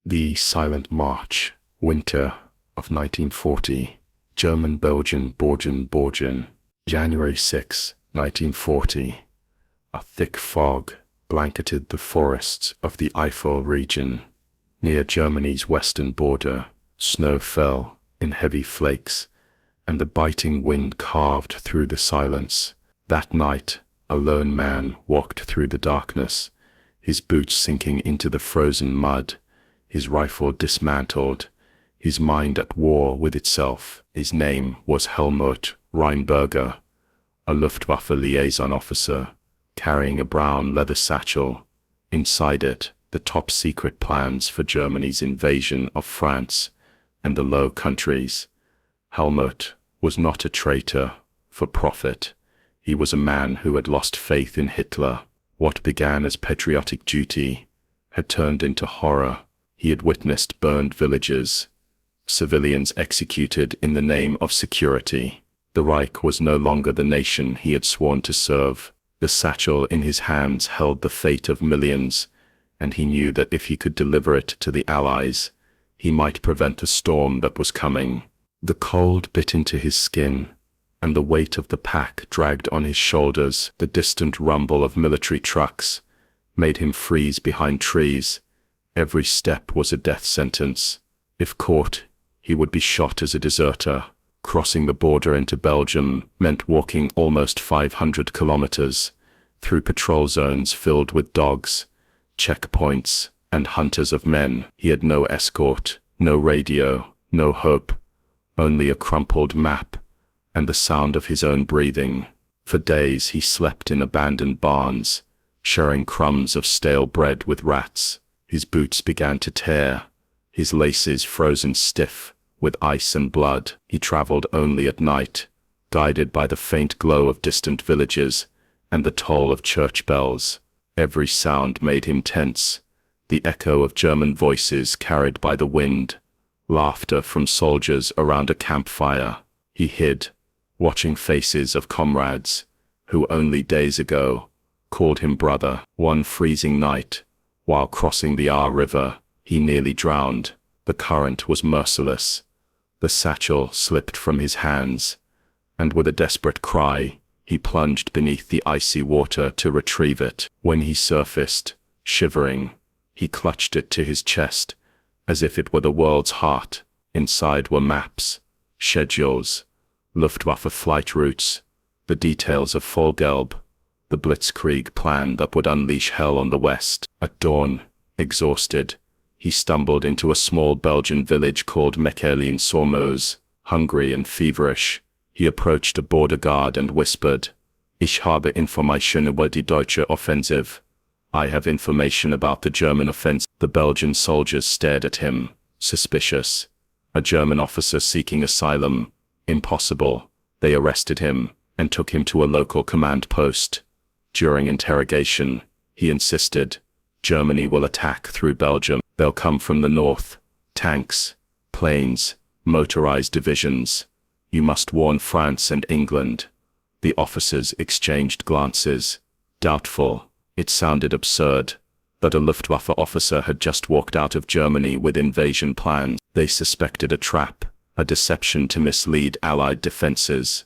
The Silent March, winter of 1940, German-Belgian Borgen, January 6, 1940. A thick fog blanketed the forests of the Eifel region. Near Germany's western border, snow fell in heavy flakes, and the biting wind carved through the silence. That night, a lone man walked through the darkness, his boots sinking into the frozen mud, his rifle dismantled, his mind at war with itself. His name was Helmut Reinberger, a Luftwaffe liaison officer, carrying a brown leather satchel. Inside it, the top-secret plans for Germany's invasion of France and the Low Countries. Helmut was not a traitor for profit. He was a man who had lost faith in Hitler. What began as patriotic duty had turned into horror. He had witnessed burned villages, civilians executed in the name of security. The Reich was no longer the nation he had sworn to serve. The satchel in his hands held the fate of millions, and he knew that if he could deliver it to the Allies, he might prevent the storm that was coming. The cold bit into his skin, and the weight of the pack dragged on his shoulders. The distant rumble of military trucks made him freeze behind trees. Every step was a death sentence. If caught, he would be shot as a deserter. Crossing the border into Belgium meant walking almost 500 kilometers through patrol zones filled with dogs, checkpoints, and hunters of men. He had no escort, no radio, no hope, only a crumpled map and the sound of his own breathing. For days he slept in abandoned barns, sharing crumbs of stale bread with rats. His boots began to tear, his laces frozen stiff with ice and blood. He traveled only at night, guided by the faint glow of distant villages and the toll of church bells. Every sound made him tense, the echo of German voices carried by the wind, laughter from soldiers around a campfire. He hid, watching faces of comrades who only days ago called him brother. One freezing night, while crossing the Aar River, he nearly drowned. The current was merciless. The satchel slipped from his hands, and with a desperate cry, he plunged beneath the icy water to retrieve it. When he surfaced, shivering, he clutched it to his chest, as if it were the world's heart. Inside were maps, schedules, Luftwaffe flight routes, the details of Vollgelb, the Blitzkrieg plan that would unleash hell on the West. At dawn, exhausted, he stumbled into a small Belgian village called Mechelen-sur-Meuse. Hungry and feverish, he approached a border guard and whispered, "Ich habe Information über die deutsche Offensive." I have information about the German offensive. The Belgian soldiers stared at him, suspicious. A German officer seeking asylum? Impossible. They arrested him and took him to a local command post. During interrogation, he insisted, "Germany will attack through Belgium. They'll come from the north. Tanks, planes, motorized divisions. You must warn France and England." The officers exchanged glances, doubtful. It sounded absurd that a Luftwaffe officer had just walked out of Germany with invasion plans. They suspected a trap, a deception to mislead Allied defenses.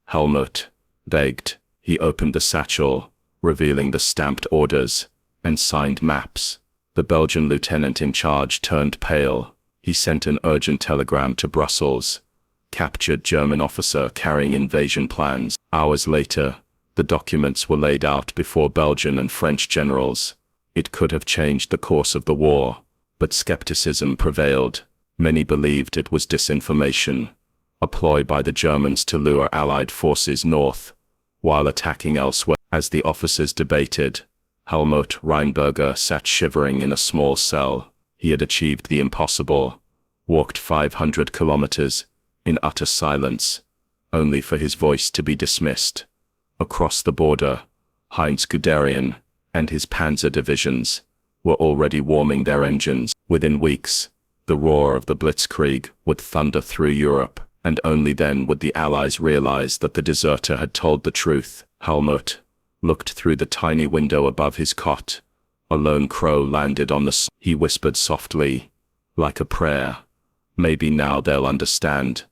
Helmut begged. He opened the satchel, revealing the stamped orders and signed maps. The Belgian lieutenant in charge turned pale. He sent an urgent telegram to Brussels. Captured German officer carrying invasion plans. Hours later, the documents were laid out before Belgian and French generals. It could have changed the course of the war, but skepticism prevailed. Many believed it was disinformation, a ploy by the Germans to lure Allied forces north, while attacking elsewhere. As the officers debated, Helmut Reinberger sat shivering in a small cell. He had achieved the impossible, walked 500 kilometers in utter silence, only for his voice to be dismissed. Across the border, Heinz Guderian and his panzer divisions were already warming their engines. Within weeks, the roar of the Blitzkrieg would thunder through Europe, and only then would the Allies realize that the deserter had told the truth. Helmut looked through the tiny window above his cot. A lone crow landed on the He whispered softly, like a prayer. Maybe now they'll understand.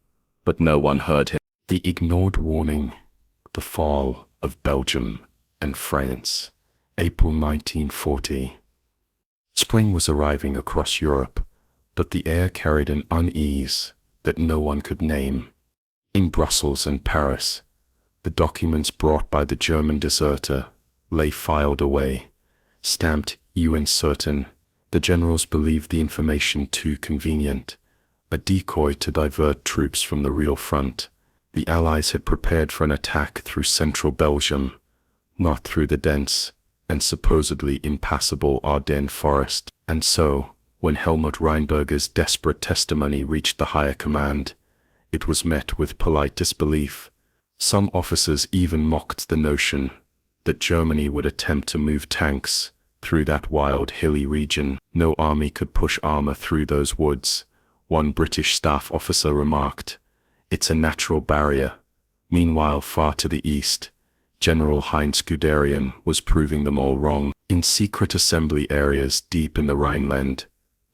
But no one heard him. The ignored warning. The fall of Belgium and France. April 1940. Spring was arriving across Europe, but the air carried an unease that no one could name. In Brussels and Paris, the documents brought by the German deserter lay filed away, stamped UN certain. The generals believed the information too convenient, a decoy to divert troops from the real front. The Allies had prepared for an attack through central Belgium, not through the dense and supposedly impassable Ardennes forest. And so, when Helmut Reinberger's desperate testimony reached the higher command, it was met with polite disbelief. Some officers even mocked the notion that Germany would attempt to move tanks through that wild, hilly region. No army could push armor through those woods, one British staff officer remarked. It's a natural barrier. Meanwhile, far to the east, General Heinz Guderian was proving them all wrong. In secret assembly areas deep in the Rhineland,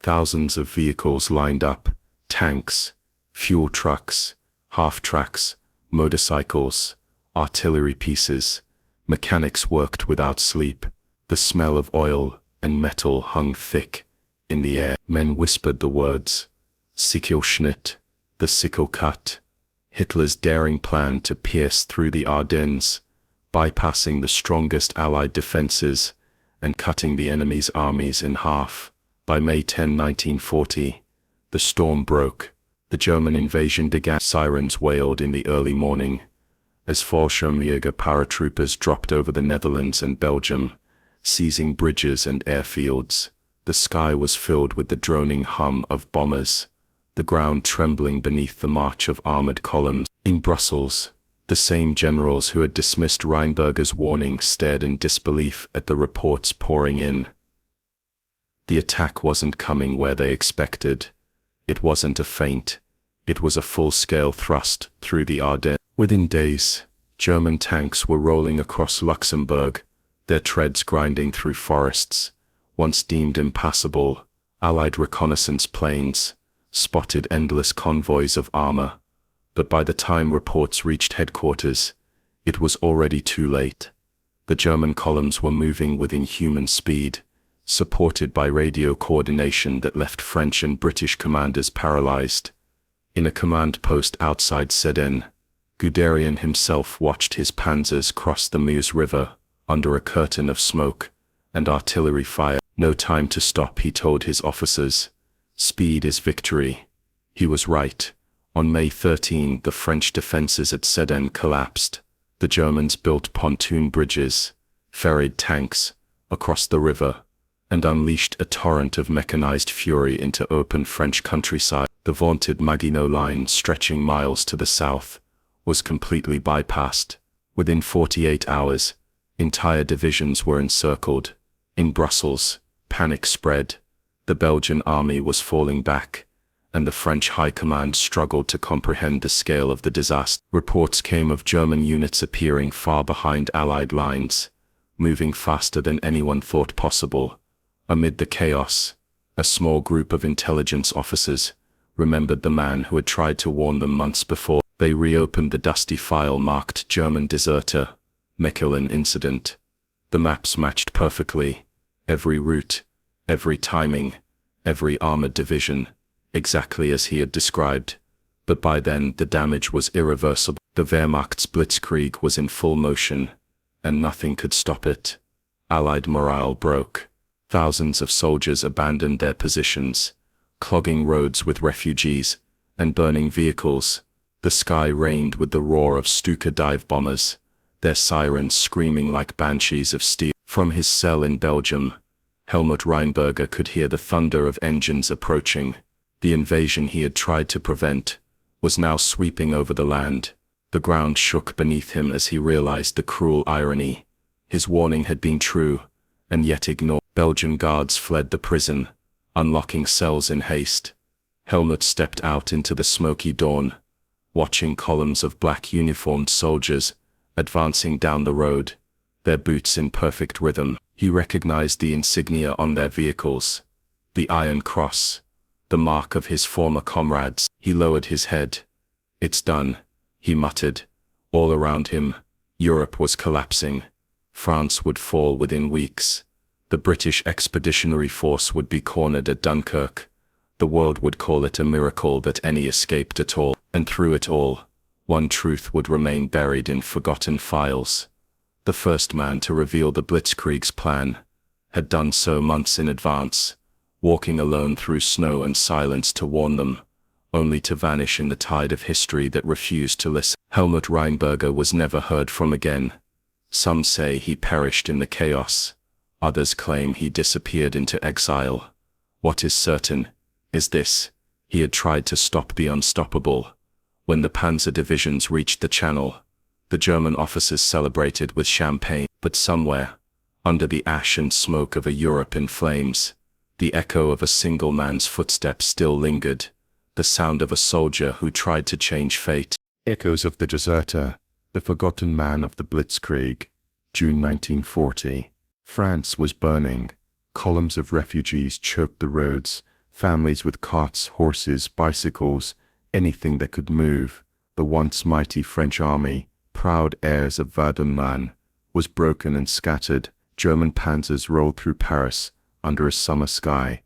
thousands of vehicles lined up, tanks, fuel trucks, half-tracks, motorcycles, artillery pieces. Mechanics worked without sleep. The smell of oil and metal hung thick in the air. Men whispered the words, Sichelschnitt, the sickle cut. Hitler's daring plan to pierce through the Ardennes, bypassing the strongest Allied defenses and cutting the enemy's armies in half. By May 10, 1940, the storm broke. The German invasion began. Sirens wailed in the early morning as Fallschirmjäger paratroopers dropped over the Netherlands and Belgium, seizing bridges and airfields. The sky was filled with the droning hum of bombers, the ground trembling beneath the march of armored columns. In Brussels, the same generals who had dismissed Reinberger's warning stared in disbelief at the reports pouring in. The attack wasn't coming where they expected. It wasn't a feint. It was a full-scale thrust through the Ardennes. Within days, German tanks were rolling across Luxembourg, their treads grinding through forests, once deemed impassable. Allied reconnaissance planes spotted endless convoys of armor, but by the time reports reached headquarters, it was already too late. The German columns were moving with inhuman speed, supported by radio coordination that left French and British commanders paralyzed. In a command post outside Sedan, Guderian himself watched his panzers cross the Meuse River under a curtain of smoke and artillery fire. No time to stop, he told his officers. Speed is victory. He was right. On May 13, the French defenses at Sedan collapsed. The Germans built pontoon bridges, ferried tanks across the river, and unleashed a torrent of mechanized fury into open French countryside. The vaunted Maginot Line, stretching miles to the south, was completely bypassed. Within 48 hours, entire divisions were encircled. In Brussels, panic spread. The Belgian army was falling back, and the French high command struggled to comprehend the scale of the disaster. Reports came of German units appearing far behind Allied lines, moving faster than anyone thought possible. Amid the chaos, a small group of intelligence officers remembered the man who had tried to warn them months before. They reopened the dusty file marked German deserter, Mechelen incident. The maps matched perfectly. Every route, every timing, every armored division, exactly as he had described. But by then the damage was irreversible. The Wehrmacht's Blitzkrieg was in full motion, and nothing could stop it. Allied morale broke. Thousands of soldiers abandoned their positions, clogging roads with refugees and burning vehicles. The sky rained with the roar of Stuka dive bombers, their sirens screaming like banshees of steel. From his cell in Belgium, Helmut Reinberger could hear the thunder of engines approaching. The invasion he had tried to prevent was now sweeping over the land. The ground shook beneath him as he realized the cruel irony. His warning had been true, and yet ignored. Belgian guards fled the prison, unlocking cells in haste. Helmut stepped out into the smoky dawn, watching columns of black uniformed soldiers advancing down the road, their boots in perfect rhythm. He recognized the insignia on their vehicles: the Iron Cross, the the mark of his former comrades. He lowered his head. "It's done," he muttered. All around him, Europe was collapsing. France would fall within weeks. The British Expeditionary Force would be cornered at Dunkirk. The world would call it a miracle that any escaped at all. And through it all, one truth would remain buried in forgotten files. The first man to reveal the Blitzkrieg's plan had done so months in advance, walking alone through snow and silence to warn them, only to vanish in the tide of history that refused to listen. Helmut Reinberger was never heard from again. Some say he perished in the chaos. Others claim he disappeared into exile. What is certain is this: he had tried to stop the unstoppable. When the panzer divisions reached the Channel, the German officers celebrated with champagne. But somewhere, under the ash and smoke of a Europe in flames, the echo of a single man's footsteps still lingered, the sound of a soldier who tried to change fate. Echoes of the deserter, the forgotten man of the Blitzkrieg, June 1940. France was burning. Columns of refugees choked the roads. Families with carts, horses, bicycles, anything that could move. The once mighty French army, proud heirs of Verdun, was broken and scattered. German panzers rolled through Paris under a summer sky,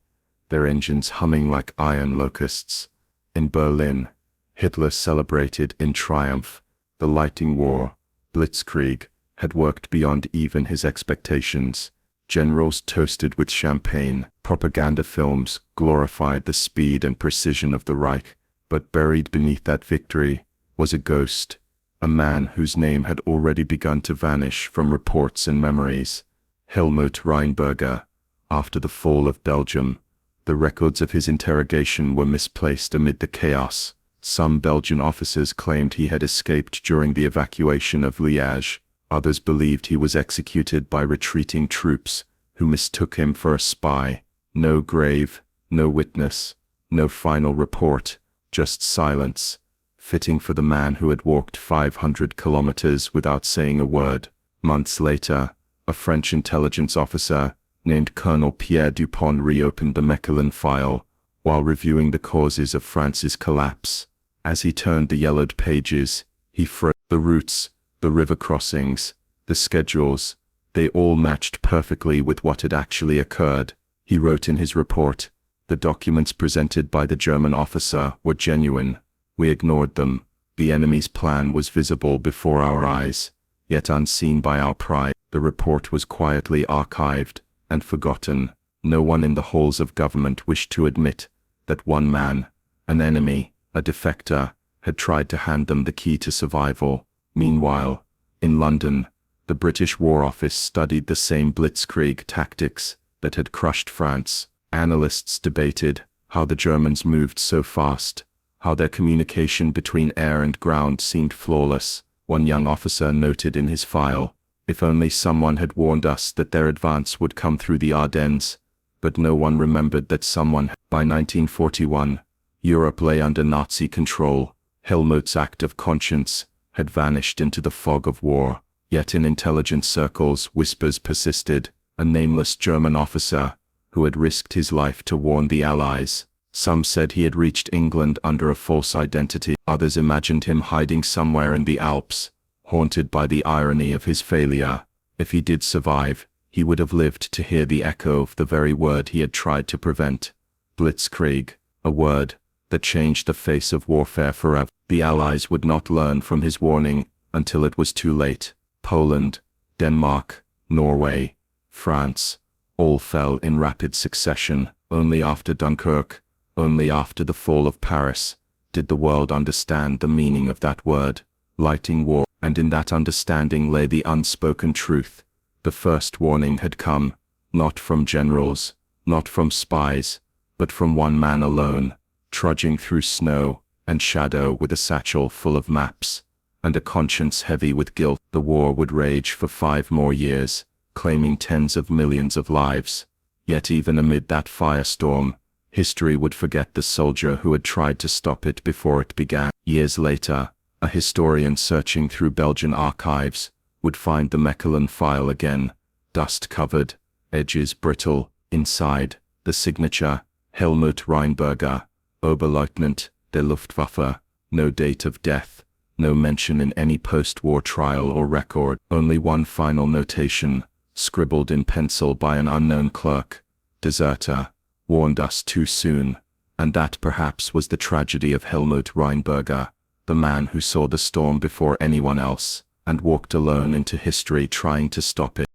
their engines humming like iron locusts. In Berlin, Hitler celebrated in triumph. The lighting war, Blitzkrieg, had worked beyond even his expectations. Generals toasted with champagne. Propaganda films glorified the speed and precision of the Reich, but buried beneath that victory was a ghost, a man whose name had already begun to vanish from reports and memories. Helmut Reinberger. After the fall of Belgium, the records of his interrogation were misplaced amid the chaos. Some Belgian officers claimed he had escaped during the evacuation of Liège. Others believed he was executed by retreating troops who mistook him for a spy. No grave, no witness, no final report, just silence, fitting for the man who had walked 500 kilometers without saying a word. Months later, a French intelligence officer named Colonel Pierre Dupont reopened the Mechelin file while reviewing the causes of France's collapse. As he turned the yellowed pages, he froze. The routes, the river crossings, the schedules, they all matched perfectly with what had actually occurred. He wrote in his report, "The documents presented by the German officer were genuine. We ignored them. The enemy's plan was visible before our eyes, yet unseen by our pride." The report was quietly archived and forgotten. No one in the halls of government wished to admit that one man, an enemy, a defector, had tried to hand them the key to survival. Meanwhile, in London, the British War Office studied the same Blitzkrieg tactics that had crushed France. Analysts debated how the Germans moved so fast, how their communication between air and ground seemed flawless. One young officer noted in his file, "If only someone had warned us that their advance would come through the Ardennes." But no one remembered that someone. By 1941, Europe lay under Nazi control. Helmut's act of conscience had vanished into the fog of war. Yet in intelligence circles, whispers persisted. A nameless German officer who had risked his life to warn the Allies. Some said he had reached England under a false identity. Others imagined him hiding somewhere in the Alps, haunted by the irony of his failure. If he did survive, he would have lived to hear the echo of the very word he had tried to prevent. Blitzkrieg, a word that changed the face of warfare forever. The Allies would not learn from his warning until it was too late. Poland, Denmark, Norway, France, all fell in rapid succession. Only after Dunkirk, only after the fall of Paris, did the world understand the meaning of that word, lighting war. And in that understanding lay the unspoken truth. The first warning had come, not from generals, not from spies, but from one man alone, trudging through snow and shadow with a satchel full of maps, and a conscience heavy with guilt. The war would rage for 5 more years, claiming tens of millions of lives. Yet even amid that firestorm, history would forget the soldier who had tried to stop it before it began. Years later, a historian searching through Belgian archives would find the Mechelin file again, dust-covered, edges brittle. Inside, the signature, Helmut Reinberger, Oberleutnant der Luftwaffe, no date of death, no mention in any post-war trial or record, only one final notation, scribbled in pencil by an unknown clerk. Deserter, warned us too soon. And that perhaps was the tragedy of Helmut Reinberger, the man who saw the storm before anyone else, and walked alone into history trying to stop it.